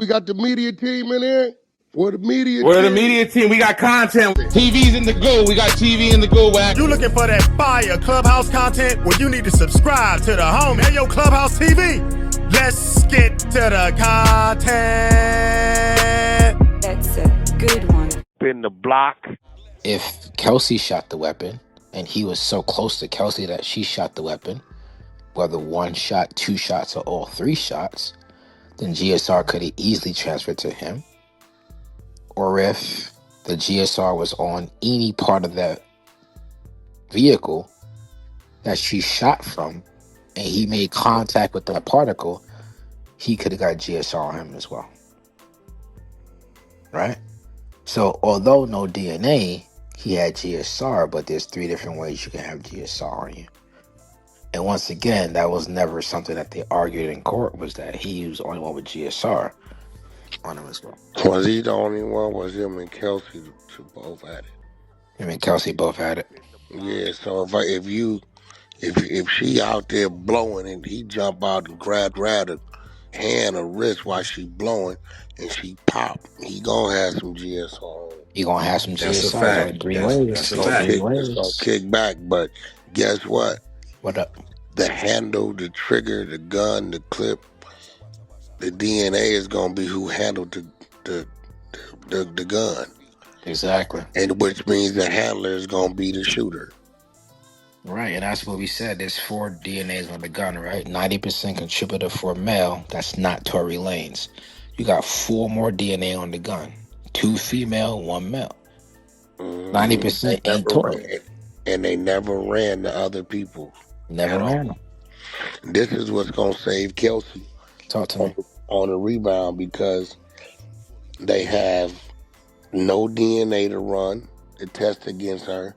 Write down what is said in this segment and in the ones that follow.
We got the media team in here. We're the media We're the team. media team. We got content. TV's in the go. We got TV in the go, Wack. You looking for that fire Clubhouse content? Well, you need to subscribe to the home. Hey, yo, Clubhouse TV. Let's get to the content. That's a good one. In the block. If Kelsey shot the weapon and he was so close to Kelsey that she shot the weapon, whether one shot, two shots, or all three shots, then GSR could have easily transferred to him. Or if the GSR was on any part of that vehicle that she shot from and he made contact with that particle, he could have got GSR on him as well. Right? So although no DNA, he had GSR, but there's three different ways you can have GSR on you. And once again, that was never something that they argued in court, was that he was the only one with GSR on him as well. Was he the only one? Was him and Kelsey both had it? Him and Kelsey both had it. Yeah, so if she out there blowing and he jump out and grab her hand or wrist while she blowing and she pop, he gonna have some GSR on him. He gonna have some That's a GSR fact. on three That's ways. a fact. It's gonna kick back, but guess what? What up? The handle, the trigger, the gun, the clip, the DNA is gonna be who handled the gun. Exactly. And which means the handler is gonna be the shooter. Right, and that's what we said. There's 4 DNAs on the gun, right? 90% contributor for male. That's not Tory Lanez. You got 4 more DNA on the gun. 2 female, 1 male. 90% ain't Tory. And they never ran the other people. Never ran them. This is what's gonna save Kelsey. Talk to me. On the rebound, because they have no DNA to run to test against her.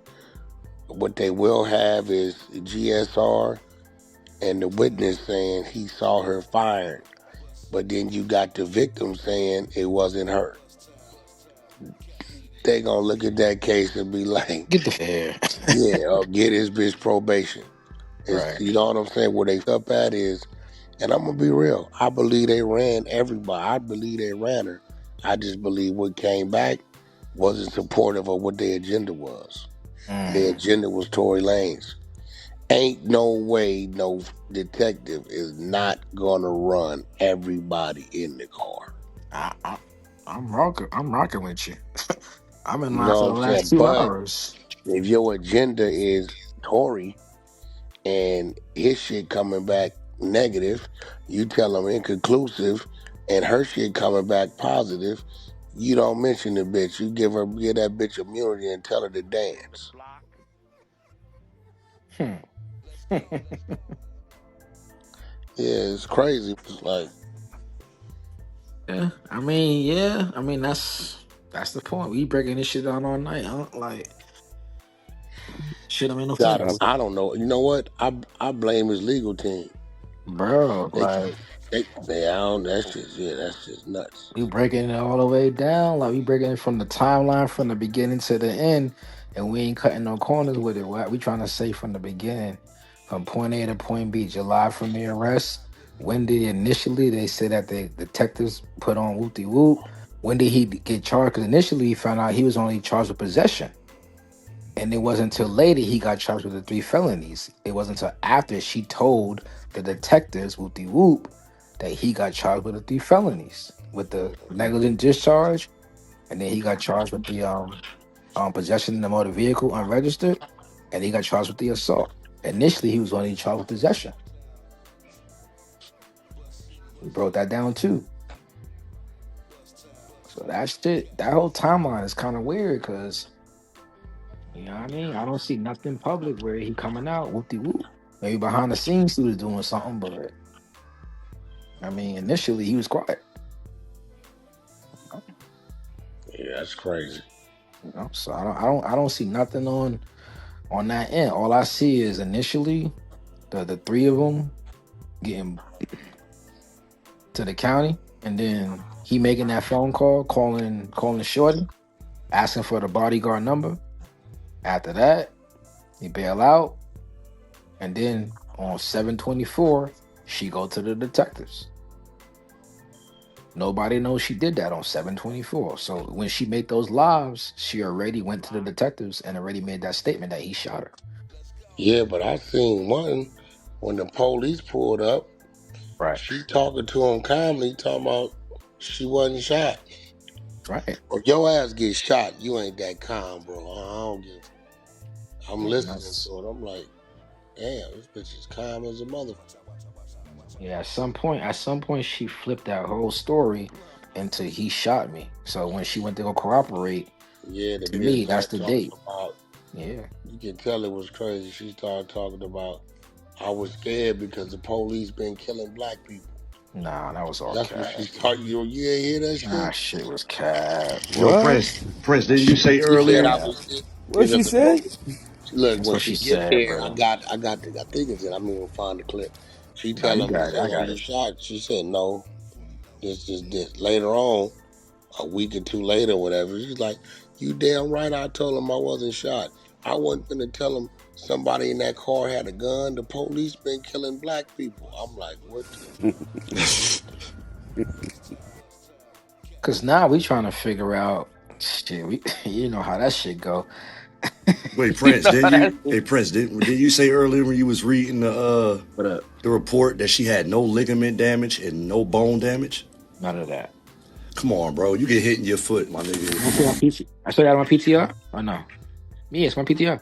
What they will have is GSR and the witness saying he saw her firing. But then you got the victim saying it wasn't her. They gonna look at that case and be like, Get the hair. yeah, or get his bitch probation. Right. You know what I'm saying? Where they up at is, and I'm gonna be real, I believe they ran everybody. I believe they ran her. I just believe what came back wasn't supportive of what their agenda was. Their agenda was Tory Lanez. Ain't no way no detective is not gonna run everybody in the car. I'm rocking with you. I'm in line You know for the what I'm last saying? 2 But hours. if your agenda is Tory and his shit coming back negative, you tell him inconclusive, and her shit coming back positive, you don't mention the bitch. You give that bitch immunity and tell her to dance. Yeah, it's crazy. It's like, Yeah, I mean that's the point. We breaking this shit down all night. Like, shit, I'm in no fun. I don't know. You know what? I blame his legal team, Bro, like, that's just nuts. we breaking it all the way down. Like, we breaking it from the timeline from the beginning to the end, and we ain't cutting no corners with it. What we trying to say from the beginning, from point A to point B, July from the arrest. When did initially they said that the detectives put on whoop-de-whoop? When did he get charged? Because initially he found out he was only charged with possession. And it wasn't until later he got charged with the 3 felonies. It wasn't until after she told the detectives, whoop-de-whoop, that he got charged with the 3 felonies. With the negligent discharge, and then he got charged with the possession in the motor vehicle unregistered, and he got charged with the assault. Initially he was only charged with possession. We broke that down too. So that whole timeline is kind of weird because, you know what I mean? I don't see nothing public where he coming out whoop-de-whoop. Maybe behind the scenes he was doing something, but I mean, initially he was quiet. Yeah, that's crazy. You know? So I don't see nothing on that end. All I see is initially the 3 of them getting to the county, and then he making that phone call, calling Shorty, asking for the bodyguard number. After that, he bail out, and then on 7/24, she go to the detectives. Nobody knows she did that on 7/24. So when she made those lives, she already went to the detectives and already made that statement that he shot her. Yeah, but I seen one when the police pulled up. Right. She talking to him calmly, talking about she wasn't shot. Right. If your ass gets shot, you ain't that calm, bro. I don't give. I'm listening to it. I'm like, damn, this bitch is calm as a motherfucker. Yeah, at some point, she flipped that whole story into he shot me. So when she went to go cooperate, Yeah, the to bitch me, that's started the talking date. about. Yeah. You can tell it was crazy. She started talking about, I was scared because the police been killing black people. Nah, that was all That's what cat. she started. You ain't hear that Nah, shit? shit was cat. Yo, What? Prince, didn't you say She said earlier? I Cat. was scared What because she the say? police. Look, That's when what she she get said, there, I bro. got I think it's it. I'm even find the clip. She Nah, tell you him, he got it. said, I "Oh, got you it. shot?" She said, "No, this." Later on, a week or two later, whatever, she's like, "You damn right. I told him I wasn't shot. I wasn't gonna tell him somebody in that car had a gun. The police been killing black people." I'm like, "What the?" Cause now we trying to figure out shit. We, you know how that shit go. Wait, You Prince, know how didn't that you? shit. Hey, Prince, didn't you say earlier when you was reading What up? the report that she had no ligament damage and no bone damage? None of that. Come on, bro, you get hit in your foot, my I nigga. see my PT. I saw that on my PTR. Oh no. Yeah, it's my PTR.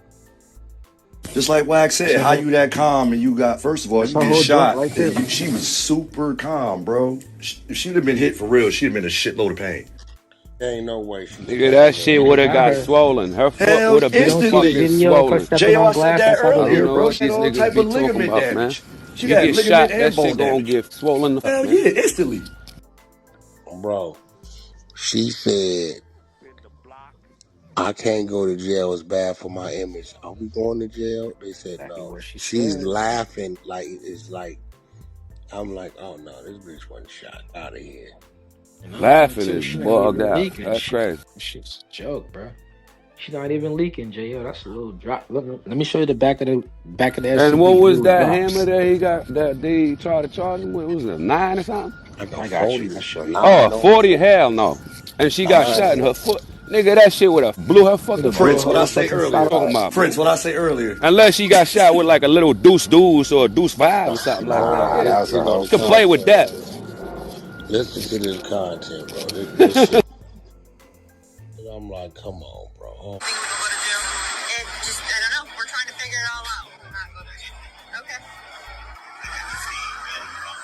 Just like Wack said, That's her how whole. you that calm and you got first of all That's you her get whole joint shot right and there. she was super calm, bro. If she'd have been hit for real, she'd have been a shitload of pain. There ain't no way she Nigga, stabbed that her shit in And the would they have got back. got her. swollen. Her foot Hell would have You been don't see the instantly. fucking video of her swollen. stepping Jo, on I said glass that outside the I don't earlier, jail? know bro. what She had these all niggas type be of talking ligament about, man. damage. She You had get ligament shot, and that bone shit gonna damage. get swollen up, Hell man. yeah, instantly. Bro, she said, "I can't go to jail. It's bad for my image." Are we going to jail? They said Exactly no. what she She's said. laughing like it's like I'm like, oh no, this bitch wasn't shot. Out of here. And I'm trying to Laughing tell you, is she not bugged even out. leaking. That's crazy. Shit's a joke, bro. She not even leaking, JO. That's a little drop. Let me show you the back of the And what SUV. was Little that hammer drops. that he got that they tried to charge him with? Was it a 9 or something? Like a I got you. 40 I'll show you. Oh, a 9 or 40? 40. Hell no. And she got 9 shot in or her foot. Nigga, that shit would have blew her Would fucking have foot blew Prince, her what off. I whole say fucking What you side earlier. talking off. about, Prince, man? what I say earlier. Unless she got shot with like a little deuce or a deuce five or something like hold that. on, Nah, Yeah, that listen was to a this whole you can clip. play with content, that. man. Listen to this content, bro. This shit. I'm like, come on, bro. Oh. It just, I don't know. We're trying to figure it all out. Okay.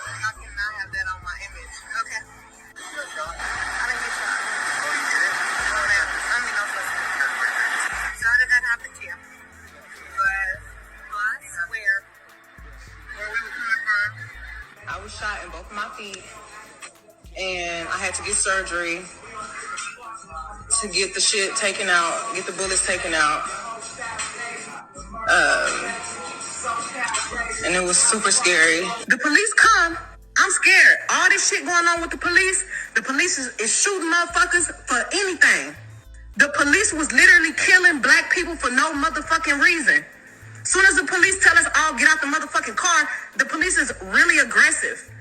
How can I have that on my image? Okay. I didn't get shot. Oh, you did it? No, man. I mean, no, so how did that happen to you? Glass? Where? Where we were coming from? I was shot in both of my feet, and I had to get surgery to get the shit taken out, get the bullets taken out. And it was super scary. The police come. I'm scared. All this shit going on with the police is shooting motherfuckers for anything. The police was literally killing black people for no motherfucking reason. Soon as the police tell us all get out the motherfucking car, the police is really aggressive.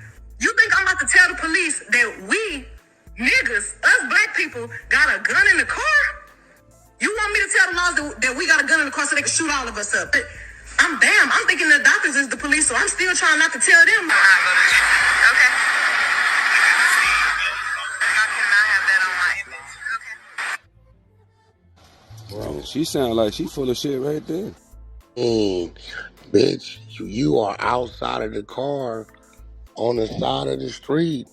You think I'm about to tell the police that we, niggas, us black people, got a gun in the car? You want me to tell the laws that we got a gun in the car so they can shoot all of us up? I'm thinking the doctors is the police, so I'm still trying not to tell them. Okay. How can I have that on my image? Okay. Yeah, she sound like she full of shit right there. Bitch, you are outside of the car on the side of the street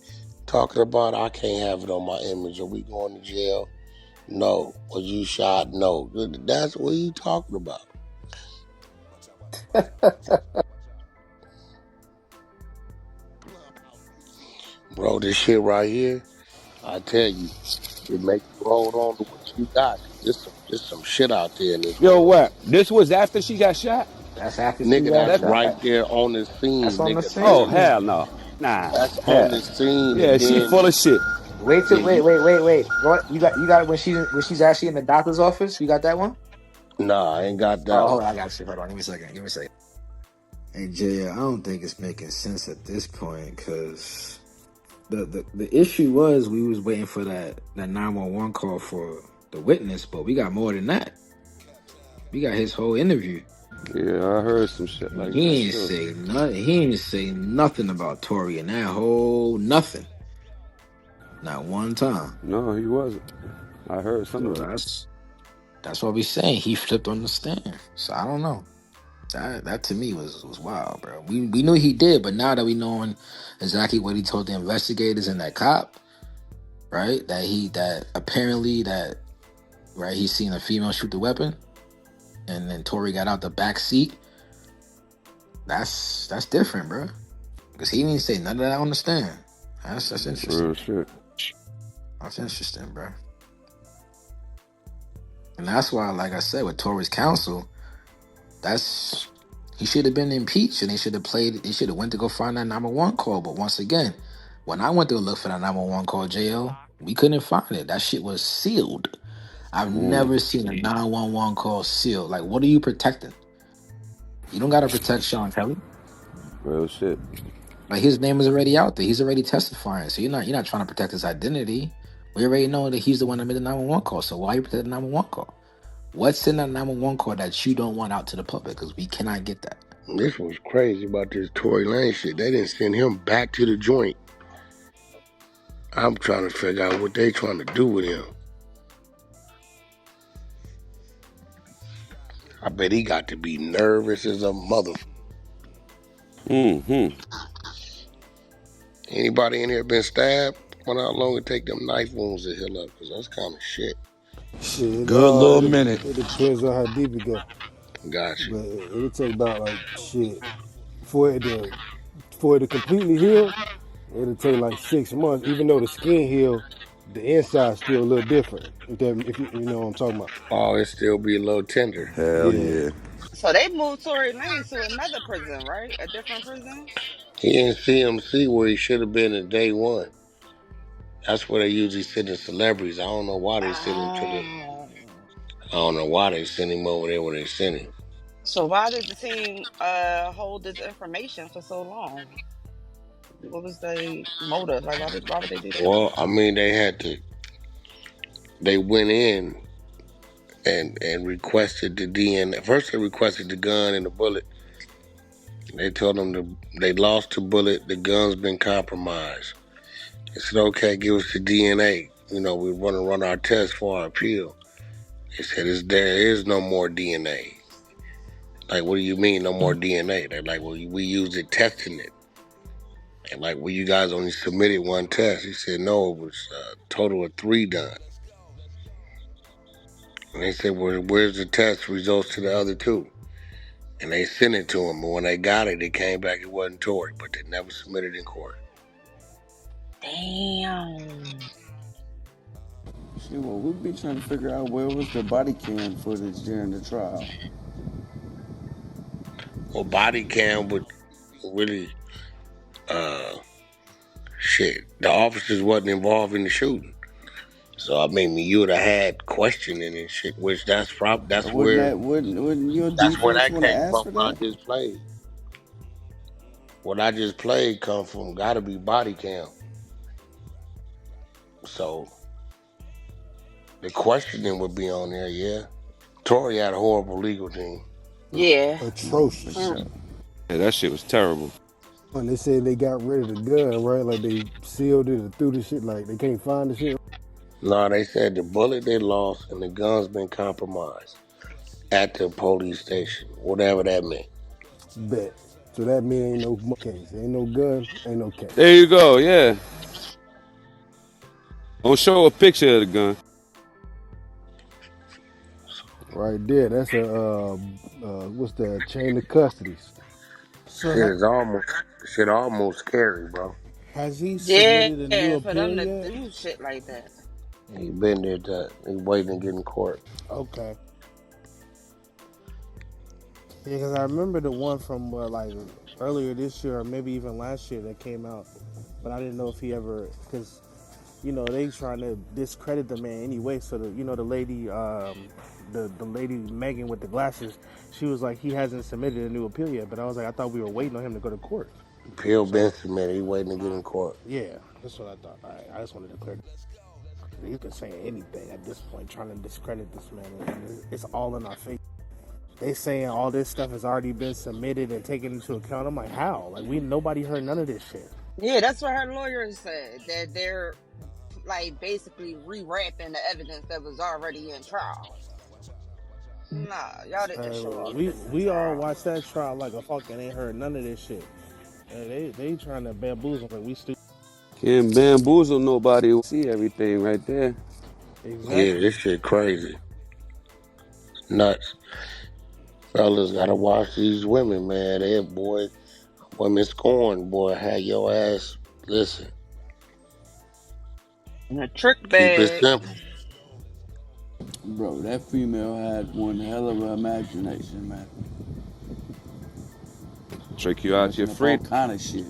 talking about I can't have it on my image. Are we going to jail? No. Was you shot? No. That's what you talking about. Bro, this shit right here, I tell you, it make you hold on to what you got. There's some shit out there in this Yo, world. what? This was after she got shot? That's after she Nigga, got that's That right shot. there on the That's scene, on the nigga, Oh, literally. hell scene. no. Nah. That's on Hell. the scene, Yeah, and she then full of shit. Wait till yeah, wait. You got it when she's actually in the doctor's office. You got that one? nah, I ain't got Oh, that hold one. on, I got you. Hold on, give me a second. Hey Jay, I don't think it's making sense at this point because The issue was we was waiting for that 911 call for the witness, but we got more than that. We got his whole interview. Yeah, I heard some shit And like that he ain't too. say nothing. He ain't say nothing about Tory and that whole nothing. Not one time. No, he wasn't. I heard some So of it. that's what we saying. He flipped on the stand. So I don't know. That to me was wild, bro. We knew he did, but now that we knowing exactly what he told the investigators and that cop, right? That apparently that right he seen a female shoot the weapon, and then Tory got out the back seat. That's different, bro. Because he didn't say none of that on the stand. That's interesting. Real shit. That's interesting, bro. And that's why, like I said, with Tory's counsel, he should have been impeached, and they should have played. They should have went to go find that 911 call. But once again, when I went to look for that 911 call, JL, we couldn't find it. That shit was sealed. I've never seen a 911 call sealed. Like, what are you protecting? You don't got to protect Sean Kelly. Real shit. Like, his name is already out there. He's already testifying. So you're not trying to protect his identity. We already know that he's the one that made the 911 call. So why you protect the 911 call? What's in that 911 call that you don't want out to the public? Because we cannot get that. This was crazy about this Tory Lanez shit. They didn't send him back to the joint. I'm trying to figure out what they trying to do with him. I bet he got to be nervous as a mother. Anybody in here been stabbed? Wonder how long it take them knife wounds to heal up? Because that's kind of shit. Shit, Good little it, minute. it depends on how deep it go. Gotcha. But it'll take about like shit for it to completely heal. It'll take like 6 months. Even though the skin heal, the inside's still a little different. If you know what I'm talking about. Oh, it still be a little tender. Hell Yeah. yeah. So they moved Tory Lanez to another prison, right? A different prison? He didn't CMC where he should have been in day one. That's where they usually send the celebrities. I don't know why they send him to the. Oh. I don't know why they send him over there when they send him. So why did the team hold this information for so long? What was the motive? Like why would they do that? Well, I mean, they had to. They went in and requested the DNA. First, they requested the gun and the bullet. They told them they lost the bullet. The gun's been compromised. They said, "Okay, give us the DNA. You know, we want to run our test for our appeal." They said, "There is no more DNA." Like, what do you mean, no more DNA? They're like, "Well, we used it testing it." And like, well, you guys only submitted one test. He said, "No, it was a total of 3 done." And they said, "Well, where's the test results to the other 2?" And they sent it to him. But when they got it, it came back it wasn't Tory, but they never submitted in court. Damn. Shit, well, we'll be trying to figure out where was the body cam footage during the trial. Well, body cam would really, shit. The officers wasn't involved in the shooting. So, I mean, you would have had questioning and shit, which that's Wouldn't your defense that want to came ask from for what I that? just played. What I just played come from gotta be body cam. So the questioning would be on there, yeah. Tory had a horrible legal team. Yeah. Atrocious. Yeah, that shit was terrible. When they said they got rid of the gun, right? Like they sealed it or threw the shit. Like they can't find the shit. No, they said the bullet they lost and the gun's been compromised at the police station, whatever that meant. Bet. So that means ain't no case. Ain't no gun. Ain't no case. There you go, yeah. Don't show a picture of the gun. Right there. That's what's the chain of custodies. Shit is almost scary, bro. Has he Yeah, submitted a new for them appeal to yet? do shit like that. He been there, he waiting to get in court. Okay. Yeah, because I remember the one from like earlier this year or maybe even last year that came out, but I didn't know if he ever, because they trying to discredit the man anyway. So the lady, the lady Megan with the glasses, she was like he hasn't submitted a new appeal yet. But I was like, I thought we were waiting on him to go to court. Appeal So been submitted. He waiting to get in court. yeah. That's what I thought. All right, I just wanted to clear. He's been saying anything at this point, trying to discredit this man, and it's all in our face. They saying all this stuff has already been submitted and taken into account. I'm like, how? Like nobody heard none of this shit. Yeah, that's what her lawyer said, that they're like basically rewrapping the evidence that was already in trial. Nah, y'all didn't show all of this in We all trial. watched that trial like a fucking ain't heard none of this shit. And they trying to bamboozle like we stupid. Can't bamboozle nobody. See everything right there. Yeah, Exactly. this shit crazy. Nuts. Fellas gotta watch these women, man. They boy, women scorn, boy, had your ass. Listen, In a trick keep it bag. simple. Bro, that female had one hell of an imagination, man. Trick you out your Messing up all freedom. kind of shit.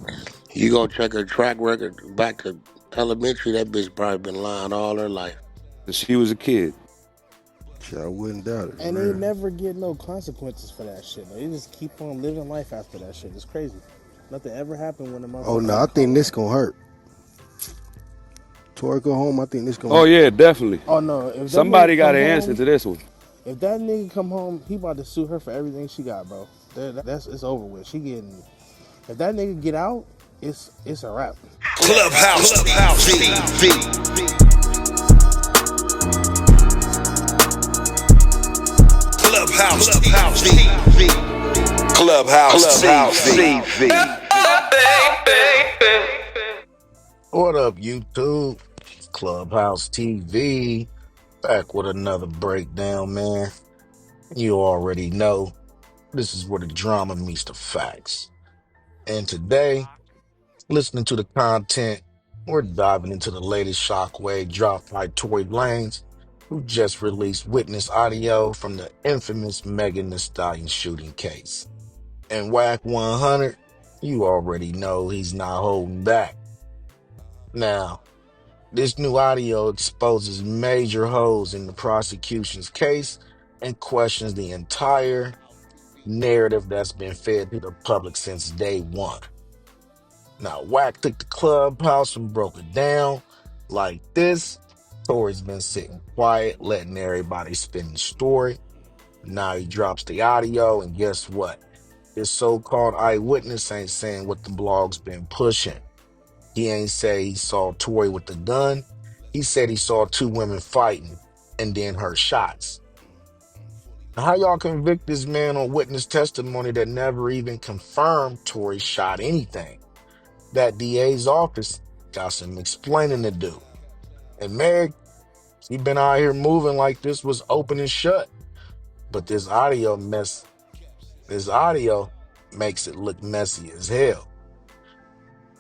You go check her track record back to elementary, that bitch probably been lying all her life. Since she was a kid. Shit, I wouldn't doubt it. And they Man. never get no consequences for that shit. They just keep on living life after that shit. It's crazy. Nothing ever happened when the Oh motherfucker no, I got caught think this up. gonna hurt. Tori go home. I think this gonna Oh hurt. yeah, definitely. Oh no, if that Somebody nigga got come to answer home, to this one. if that nigga come home, he about to sue her for everything she got, bro. That's it's over with. She getting. If that nigga get out, it's a wrap. Clubhouse TV. Clubhouse TV. Clubhouse TV. What up, YouTube? Clubhouse TV. Back with another breakdown, man. You already know this is where the drama meets the facts. And today, listening to the content, we're diving into the latest shockwave drop by Tory Lanez, who just released witness audio from the infamous Megan Thee Stallion shooting case. And Wack 100, you already know he's not holding back. Now, this new audio exposes major holes in the prosecution's case and questions the entire narrative that's been fed to the public since day one. Now, Wack took the Clubhouse and broke it down like this. Tory's been sitting quiet, letting everybody spin the story. Now he drops the audio, and guess what? This so-called eyewitness ain't saying what the blog's been pushing. He ain't say he saw Tory with the gun. He said he saw two women fighting and then heard shots. Now, how y'all convict this man on witness testimony that never even confirmed Tory shot anything? That DA's office got some explaining to do. And Meg, he been out here moving like this was open and shut. But this audio makes it look messy as hell.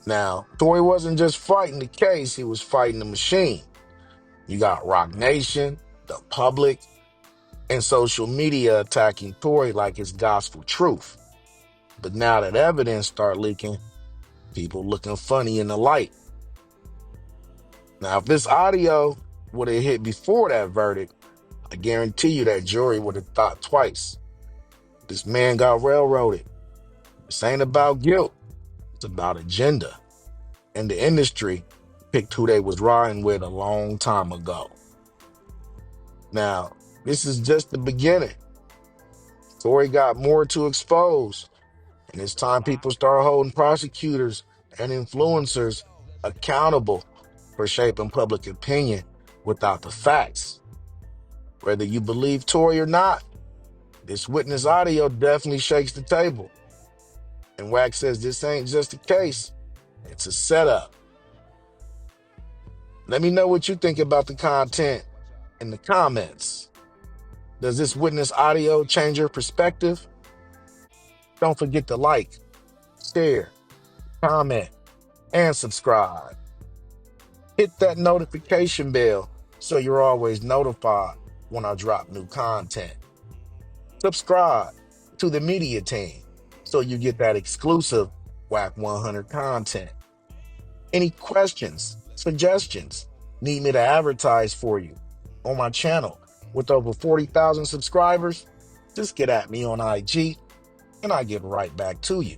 Now, Tory wasn't just fighting the case, he was fighting the machine. You got Rock Nation, the public, and social media attacking Tory like it's gospel truth. But now that evidence start leaking, people looking funny in the light. Now, if this audio would have hit before that verdict, I guarantee you that jury would have thought twice. This man got railroaded. This ain't about guilt. It's about agenda. And the industry picked who they was riding with a long time ago. Now, this is just the beginning. Tory got more to expose. And it's time people start holding prosecutors and influencers accountable for shaping public opinion without the facts. Whether you believe Tory or not, this witness audio definitely shakes the table. And Wack says this ain't just a case, it's a setup. Let me know what you think about the content in the comments. Does this witness audio change your perspective? Don't forget to like, share, comment, and subscribe. Hit that notification bell so you're always notified when I drop new content. Subscribe to the media team so you get that exclusive Wack 100 content. Any questions, suggestions, need me to advertise for you on my channel with over 40,000 subscribers? Just get at me on IG and I get right back to you.